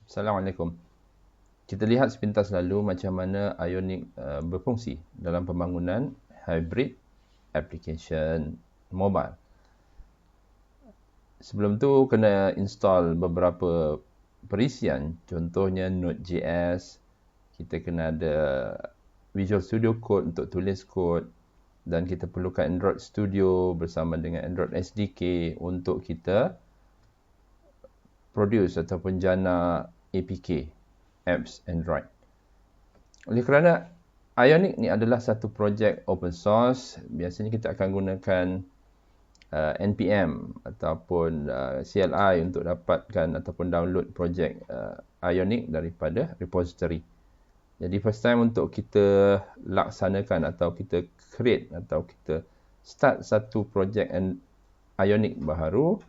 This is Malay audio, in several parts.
Assalamualaikum. Kita lihat sepintas lalu macam mana Ionic berfungsi dalam pembangunan hybrid application mobile. Sebelum tu kena install beberapa perisian, contohnya Node.js, kita kena ada Visual Studio Code untuk tulis kod, dan kita perlukan Android Studio bersama dengan Android SDK untuk kita produce ataupun jana APK, apps Android. Oleh kerana Ionic ni adalah satu projek open source, biasanya kita akan gunakan NPM ataupun CLI untuk dapatkan ataupun download projek Ionic daripada repository. Jadi first time untuk kita laksanakan atau kita create atau kita start satu projek Ionic baharu,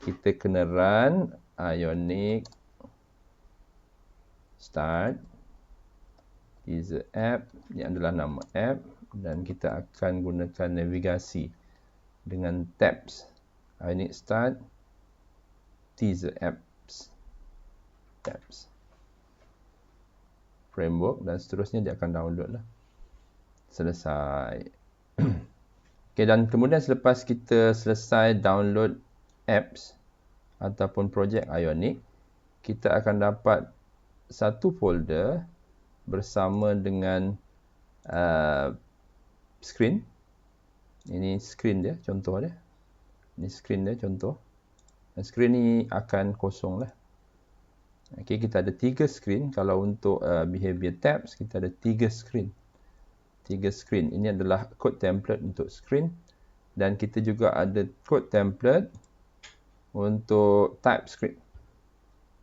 kita kena run Ionic start teaser app. Ini adalah nama app dan kita akan gunakan navigasi dengan tabs Ionic start teaser apps tabs framework dan seterusnya. Dia akan download lah. Selesai. Okay, dan kemudian selepas kita selesai download apps ataupun projek Ionic, kita akan dapat satu folder bersama dengan screen. Ini screen dia, contoh dia. Ini screen dia, contoh. Dan screen ni akan kosong lah. Okay, kita ada 3 screen. Kalau untuk behavior tabs, kita ada 3 screen. 3 screen. Ini adalah code template untuk screen. Dan kita juga ada code template untuk TypeScript.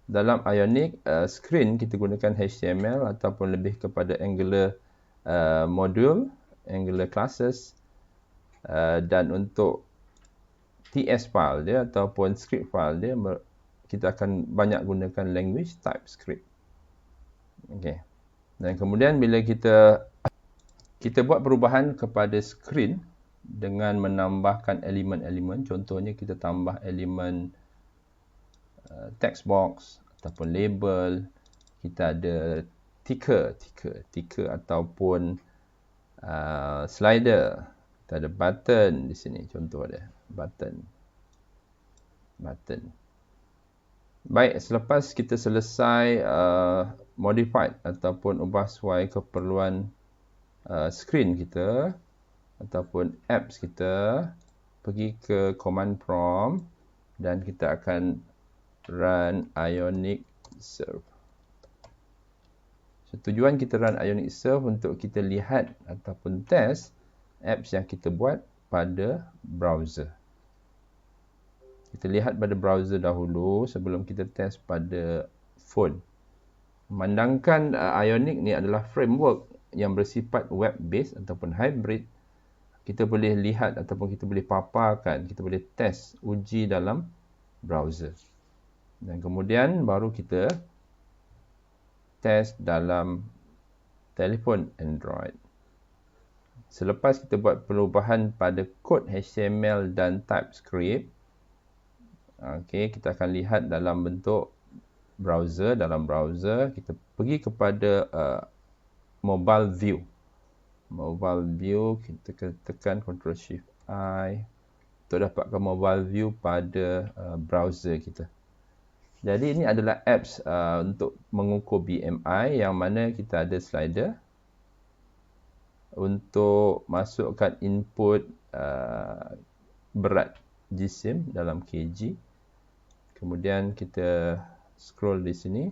Dalam Ionic, screen kita gunakan HTML ataupun lebih kepada Angular module, Angular classes. Dan untuk TS file dia ataupun script file dia, kita akan banyak gunakan language TypeScript. Okay. Dan kemudian bila kita buat perubahan kepada screen dengan menambahkan elemen-elemen, contohnya kita tambah elemen text box ataupun label, kita ada ticker ataupun slider, kita ada button di sini, contoh dia button. Baik, selepas kita selesai modified ataupun ubah sesuai keperluan screen kita ataupun apps kita, pergi ke command prompt dan kita akan run Ionic serve. So, tujuan kita run Ionic serve untuk kita lihat ataupun test apps yang kita buat pada browser. Kita lihat pada browser dahulu sebelum kita test pada phone. Memandangkan Ionic ni adalah framework yang bersifat web-based ataupun hybrid, kita boleh lihat ataupun kita boleh paparkan, kita boleh test, uji dalam browser. Dan kemudian baru kita test dalam telefon Android. Selepas kita buat perubahan pada kod HTML dan TypeScript, okay, kita akan lihat dalam bentuk browser. Dalam browser, kita pergi kepada mobile view. Mobile view, kita tekan Ctrl+Shift+I untuk dapatkan mobile view pada browser kita. Jadi ini adalah apps untuk mengukur BMI, yang mana kita ada slider untuk masukkan input berat jisim dalam kg. Kemudian kita scroll di sini,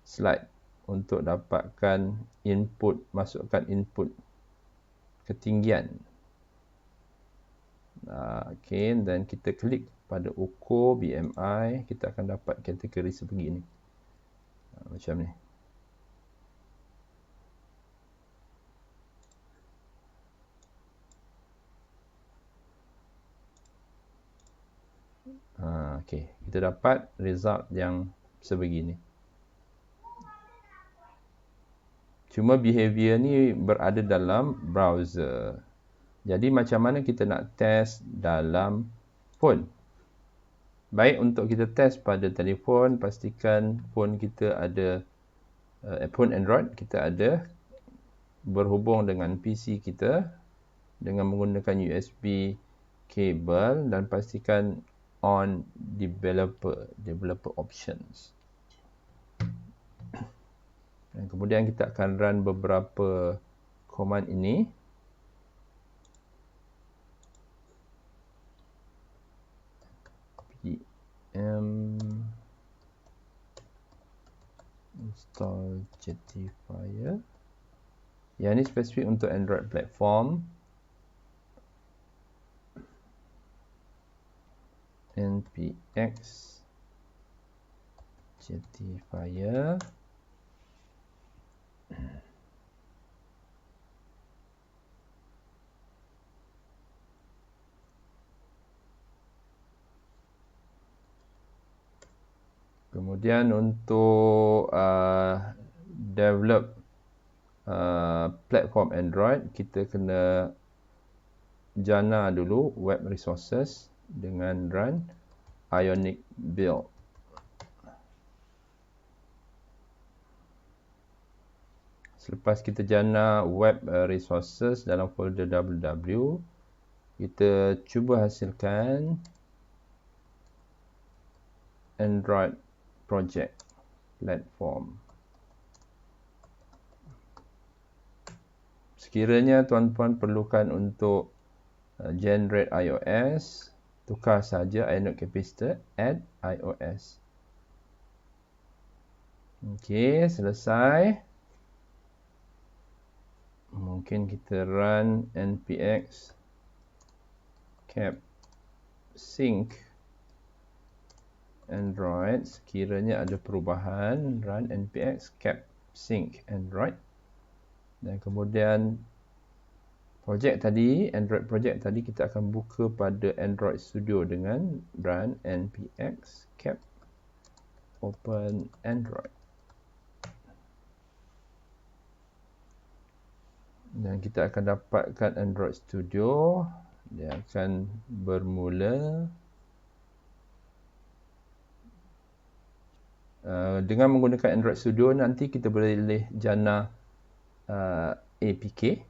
slide untuk dapatkan input, masukkan input ketinggian. Okay, dan kita klik pada ukur BMI, kita akan dapat kategori sebegini. Macam ni. Okay, kita dapat result yang sebegini. Cuma behavior ni berada dalam browser. Jadi macam mana kita nak test dalam phone? Baik untuk kita test pada telefon, pastikan phone kita ada, phone Android kita ada berhubung dengan PC kita dengan menggunakan USB kabel, dan pastikan on developer options. Dan kemudian kita akan run beberapa command ini. pm install Jetfire. Yang ini spesifik untuk Android platform. npx Jetfire. Kemudian untuk develop platform Android, kita kena jana dulu web resources dengan run Ionic build. Selepas kita jana web resources dalam folder www, kita cuba hasilkan Android project platform. Sekiranya tuan-tuan perlukan untuk generate iOS, tukar saja inode capacitor, add iOS. Okey, selesai. Mungkin kita run npx cap sync Android. Sekiranya ada perubahan, run npx cap sync Android. Dan kemudian projek tadi, Android project tadi, kita akan buka pada Android Studio dengan run npx cap open Android. Dan kita akan dapatkan Android Studio. Dia akan bermula. Dengan menggunakan Android Studio, nanti kita boleh jana APK.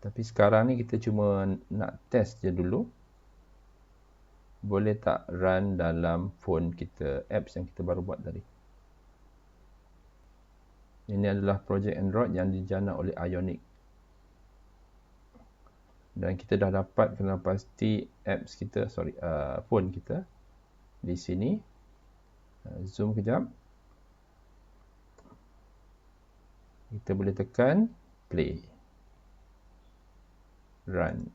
Tapi sekarang ni kita cuma nak test je dulu. Boleh tak run dalam phone kita, apps yang kita baru buat tadi. Ini adalah projek Android yang dijana oleh Ionic. Dan kita dah dapat kena pasti apps kita, phone kita di sini. Zoom kejap. Kita boleh tekan play. Run.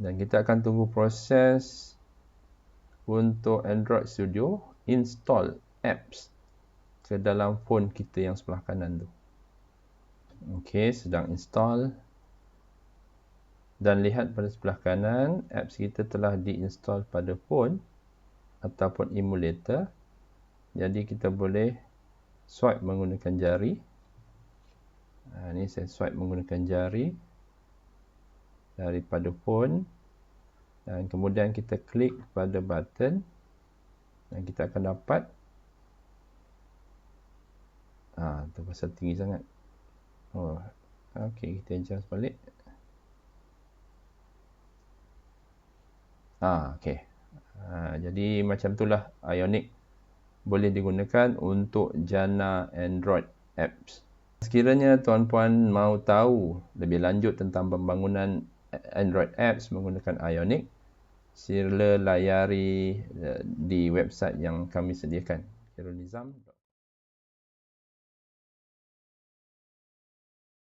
Dan kita akan tunggu proses untuk Android Studio install apps ke dalam phone kita yang sebelah kanan tu. Okey, sedang install. Dan lihat pada sebelah kanan, apps kita telah diinstal pada phone ataupun emulator. Jadi kita boleh swipe menggunakan jari. Ini saya swipe menggunakan jari daripada phone. Dan kemudian kita klik pada button. Dan kita akan dapat. Tu pasal tinggi sangat. Okey, kita adjust balik. Okey. Jadi macam itulah Ionic boleh digunakan untuk jana Android apps. Sekiranya tuan-puan mau tahu lebih lanjut tentang pembangunan Android apps menggunakan Ionic, sila layari di website yang kami sediakan, khairulnizam.com.